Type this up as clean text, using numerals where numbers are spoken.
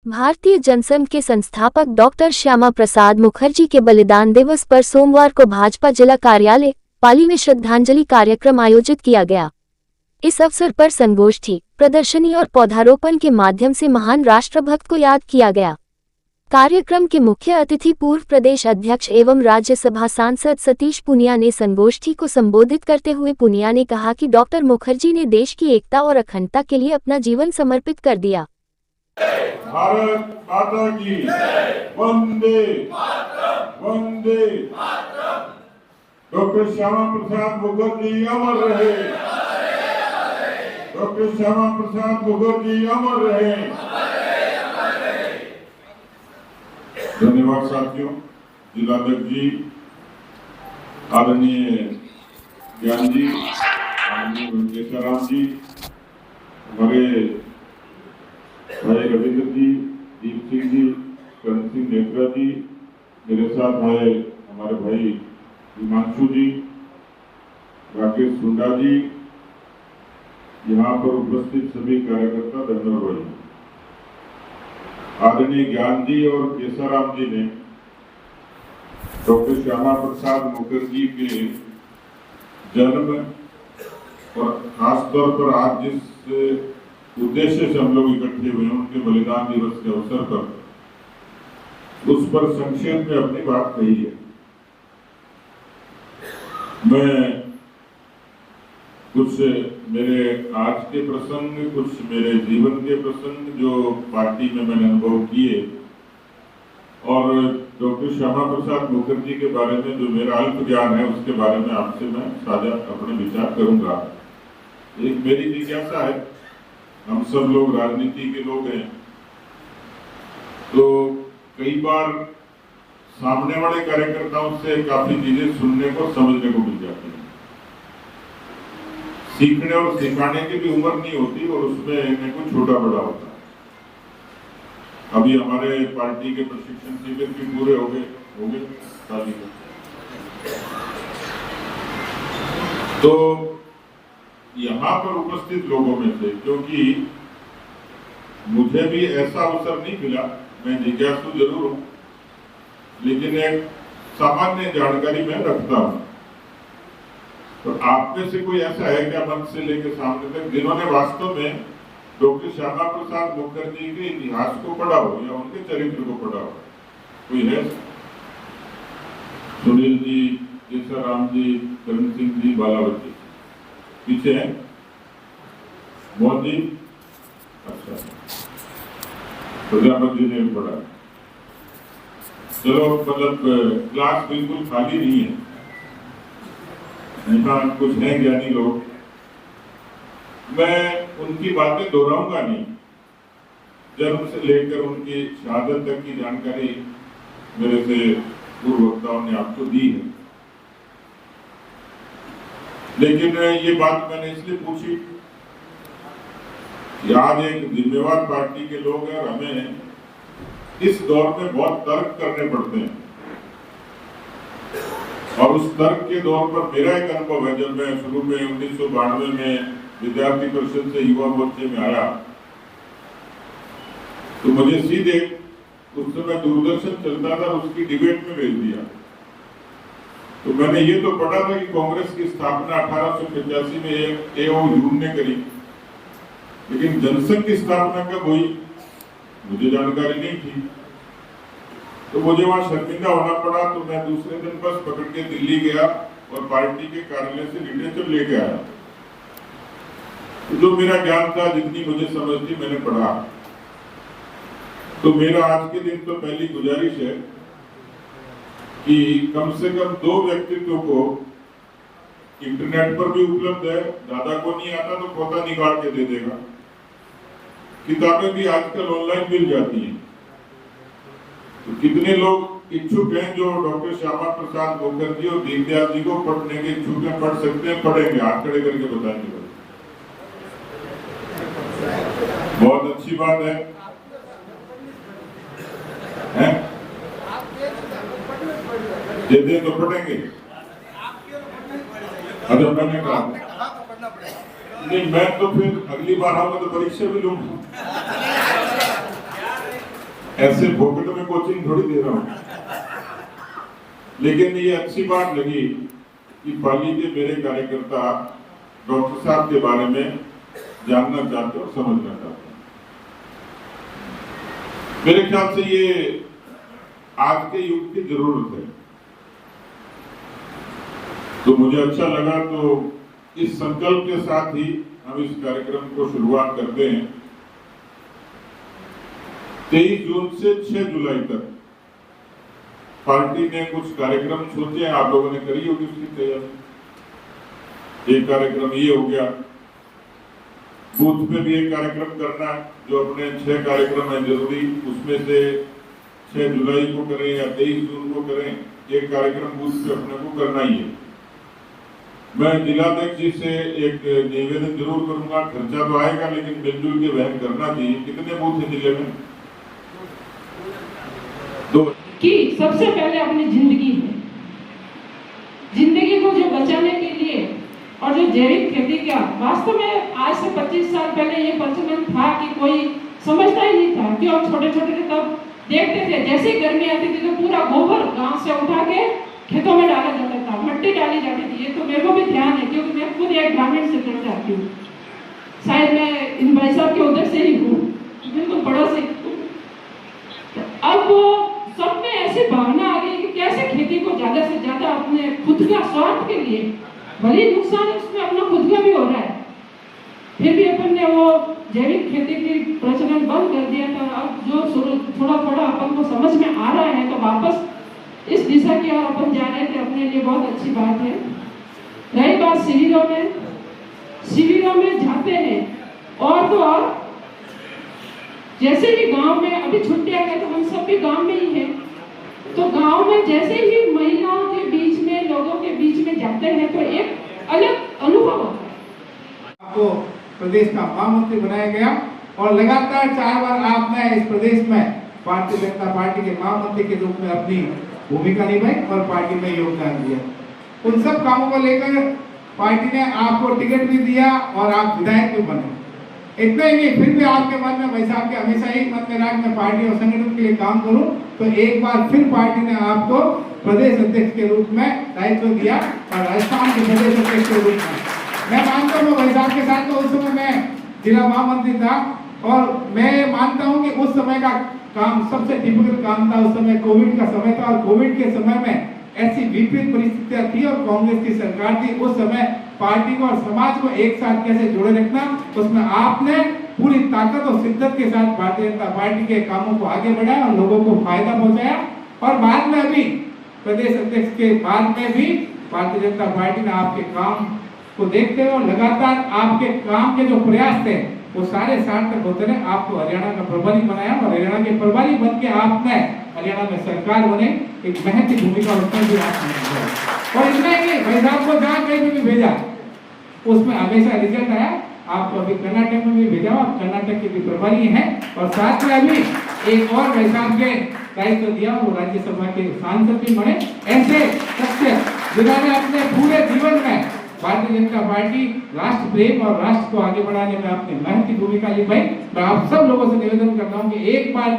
भारतीय जनसंघ के संस्थापक डॉक्टर श्यामा प्रसाद मुखर्जी के बलिदान दिवस पर सोमवार को भाजपा जिला कार्यालय पाली में श्रद्धांजलि कार्यक्रम आयोजित किया गया। इस अवसर पर संगोष्ठी, प्रदर्शनी और पौधारोपण के माध्यम से महान राष्ट्रभक्त को याद किया गया। कार्यक्रम के मुख्य अतिथि पूर्व प्रदेश अध्यक्ष एवं राज्यसभा सांसद सतीश पूनिया ने संगोष्ठी को संबोधित करते हुए पूनिया ने कहा कि डॉक्टर मुखर्जी ने देश की एकता और अखंडता के लिए अपना जीवन समर्पित कर दिया। भारत माता की वंदे वंदे। डॉक्टर श्यामा प्रसाद मुखर्जी अमर रहे। डॉक्टर श्यामा प्रसाद मुखर्जी अमर रहे। धन्यवाद साथियों। जिलाध्यक्ष जी, आदरणीय ज्ञान जी, आदरणीय वेंकटेश्वराम जी, हमारे भाई रविंद्र जी, दीप सिंह जी, करण सिंह नेत्रा जी, मेरे साथ आए हमारे भाई हिमांशु जी, राकेश सुंडा जी, यहाँ पर उपस्थित सभी कार्यकर्ता, धन्यवाद भाई। आदरणीय ज्ञान जी और केसाराम जी ने डॉक्टर श्यामा प्रसाद मुखर्जी के जन्म और खासतौर पर आज जिस उद्देश्य से हम लोग इकट्ठे हुए हैं, उनके बलिदान दिवस के अवसर पर उस पर संक्षेप में अपनी बात कही है। मैं कुछ मेरे आज के प्रसंग, कुछ मेरे जीवन के प्रसंग जो पार्टी में मैंने अनुभव किए और डॉक्टर श्यामा प्रसाद मुखर्जी के बारे में जो मेरा अल्प ज्ञान है उसके बारे में आपसे मैं साझा अपने विचार करूंगा। एक मेरी जिज्ञासा है, हम सब लोग राजनीति के लोग हैं, तो कई बार सामने वाले कार्यकर्ताओं से काफी चीजें सुनने को, समझने को मिल जाती हैं। सीखने और सिखाने की भी उम्र नहीं होती और उसमें कुछ छोटा बड़ा होता है। अभी हमारे पार्टी के प्रशिक्षण शिविर भी पूरे हो गए शादी में। तो यहाँ पर उपस्थित लोगों में से, क्योंकि मुझे भी ऐसा अवसर नहीं मिला, मैं जिज्ञासु जरूर हूँ, लेकिन एक सामान्य जानकारी मैं रखता हूँ। तो आप में से कोई ऐसा है क्या मंच से लेकर सामने तक जिन्होंने वास्तव में डॉक्टर श्यामा प्रसाद मुखर्जी के इतिहास को पढ़ा हो या उनके चरित्र को पढ़ा हो? कोई है? सुनील जी, केशवराम जी, करण सिंह जी, बालावती पीछे है, मोदी, अच्छा, प्रधानमंत्री ने भी पढ़ा। चलो, मतलब क्लास बिल्कुल खाली नहीं है, यहाँ कुछ है ज्ञानी लोग। मैं उनकी बातें दोहराऊंगा नहीं, जन्म से लेकर उनकी शहादत तक की जानकारी मेरे से पूर्व वक्ताओं ने आपको दी है। लेकिन ये बात मैंने इसलिए पूछी कि आज एक जिम्मेवार पार्टी के लोग हैं और हमें इस दौर में बहुत तर्क करने पड़ते हैं, और उस तर्क के दौर पर मेरा एक अनुभव है। जब मैं शुरू में 1992 में विद्यार्थी परिषद से युवा मोर्चे में आया, तो मुझे सीधे उस समय दूरदर्शन चलता था, उसकी डिबेट में भेज दिया। तो मैंने ये तो पढ़ा था कि कांग्रेस की स्थापना 1885 में AO ने करी, लेकिन जनसंघ की स्थापना कब हुई मुझे जानकारी नहीं थी। तो मुझे वहां शर्मिंदा होना पड़ा। तो मैं दूसरे दिन बस पकड़ के दिल्ली गया और पार्टी के कार्यालय से लिटरेचर लेके आया। तो जो मेरा ज्ञान था, जितनी मुझे समझ थी, मैंने पढ़ा। तो मेरा आज के दिन तो पहली गुजारिश है कि कम से कम 2 व्यक्तित्व को इंटरनेट पर भी उपलब्ध है, दादा को नहीं आता तो पोता निकाल के दे देगा। किताबें भी आजकल ऑनलाइन मिल जाती हैं। तो कितने लोग इच्छुक हैं जो डॉक्टर श्यामा प्रसाद मुखर्जी और दीनदयाल जी को पढ़ने के इच्छुक हैं? पढ़ सकते हैं, पढ़ेंगे, हाथ खड़े करके बताएंगे। बहुत अच्छी बात है, दे दे तो पढ़ेंगे। अच्छा, मैंने कहा नहीं, मैं तो फिर अगली बार आऊंगा तो परीक्षा भी लूंगा। ऐसे फोकट में कोचिंग थोड़ी दे रहा हूं, लेकिन ये अच्छी बात लगी कि पाली के मेरे कार्यकर्ता डॉक्टर साहब के बारे में जानना चाहते और समझना चाहते हैं। मेरे ख्याल से ये आज के युग की जरूरत है, तो मुझे अच्छा लगा। तो इस संकल्प के साथ ही हम इस कार्यक्रम को शुरुआत करते हैं। 23 जून से 6 जुलाई तक पार्टी ने कुछ कार्यक्रम सोचे हैं, आप लोगों ने करी होगी उसकी तैयारी। एक कार्यक्रम ये हो गया, बूथ पे भी एक कार्यक्रम करना है, जो अपने 6 कार्यक्रम है जरूरी, उसमें से 6 जुलाई को करें या 23 जून को करें, एक कार्यक्रम बूथ पे अपने को करना ही है। मैं जिलाध्यक्ष जी से एक निवेदन जरूर करूंगा, खर्चा तो आएगा लेकिन मिलजुल के वहन करना चाहिए। कितने बूथ है जिले में? 2। कि सबसे पहले अपनी जिंदगी को जो बचाने के लिए और जो जैविक खेती का वास्तव में आज से 25 साल पहले ये प्रचलन था कि कोई समझता ही नहीं था। क्यों? हम छोटे छोटे थे तब देखते थे, जैसे ही गर्मी आती थी तो पूरा गोबर गांव से उठा के खेतों में डाला जाता था, मट्टी डाली जाती थी। ये तो मेरे को भी ध्यान है क्योंकि मैं खुद एक ग्रामीण सेक्टर से आती हूँ। शायद मैं इन भाई साहब के उधर से ही हूँ, बिल्कुल पड़ोसी। अब वो सब में ऐसी भावना आ गई कि कैसे खेती को ज्यादा से ज्यादा अपने खुद का स्वार्थ के लिए, भले नुकसान उसमें अपना खुद का भी हो रहा है, फिर भी अपन ने वो जैविक खेती की प्रचलन बंद कर दिया था। अब जो थोड़ा थोड़ा अपन को समझ में आ रहा है तो वापस इस दिशा की ओर अपन जा रहे थे, अपने लिए बहुत अच्छी बात है। रही बात शिविरों में जाते हैं और तो और जैसे भी गांव में अभी छुट्टियां गए तो हम सब भी गांव में ही हैं, तो गांव में जैसे ही महिलाओं के बीच में, लोगों के बीच में जाते हैं तो एक अलग अनुभव होता है। आपको प्रदेश का महामंत्री बनाया गया और लगातार 4 बार आपने इस प्रदेश में भारतीय जनता पार्टी के महामंत्री के रूप में अपनी भूमिका निभाई और पार्टी में योगदान दिया। उन सब कामों को लेकर पार्टी ने आपको टिकट भी दिया और आप विधायक भी बने। इतना ही नहीं, फिर भी आपके मन में भाई साहब के हमेशा ही मन में रहा कि मैं पार्टी और संगठन के लिए काम करूं, तो एक बार फिर पार्टी ने आपको प्रदेश अध्यक्ष के रूप में दायित्व दिया और राजस्थान के प्रदेश अध्यक्ष के रूप में मैं मानता हूँ भाई साहब के साथ। तो उस समय मैं जिला महामंत्री था और मैं मानता हूँ कि उस समय का काम सबसे डिफिकल्ट काम था। उस समय कोविड का समय था और कोविड के समय में ऐसी विपरीत परिस्थितियां थी और कांग्रेस की सरकार थी। उस समय पार्टी को और समाज को एक साथ कैसे जोड़े रखना, उसमें आपने पूरी ताकत और शिद्दत के साथ भारतीय जनता पार्टी के कामों को आगे बढ़ाया और लोगों को फायदा पहुंचाया। और बाद में अभी प्रदेश अध्यक्ष के बाद में भी भारतीय जनता पार्टी ने आपके काम को देखते हुए लगातार आपके काम के जो प्रयास थे वो सारे सार्थक होते रहे। आपको हरियाणा का प्रभारी बनाया और हरियाणा के प्रभारी बन के आपने हरियाणा में सरकार बने, एक महत्वपूर्ण भूमिका उसमें भी आपने निभाई। और इतना ही नहीं, भाई साहब को जहाँ कहीं भी भेजा उसमें हमेशा रिजल्ट आया। आपको अभी कर्नाटक में भी भेजा, आप कर्नाटक के भी प्रभारी हैं और साथ में अभी एक और भाई साहब के दायित्व दिया, वो राज्यसभा के सांसद भी बने। ऐसे शख्स जिन्होंने अपने पूरे जीवन में भारतीय जनता पार्टी राष्ट्र प्रेम और राष्ट्र को आगे बढ़ाने में अपनी महत्वपूर्ण भूमिका निभाई। मैं आप सब लोगों से निवेदन करता हूँ कि एक बार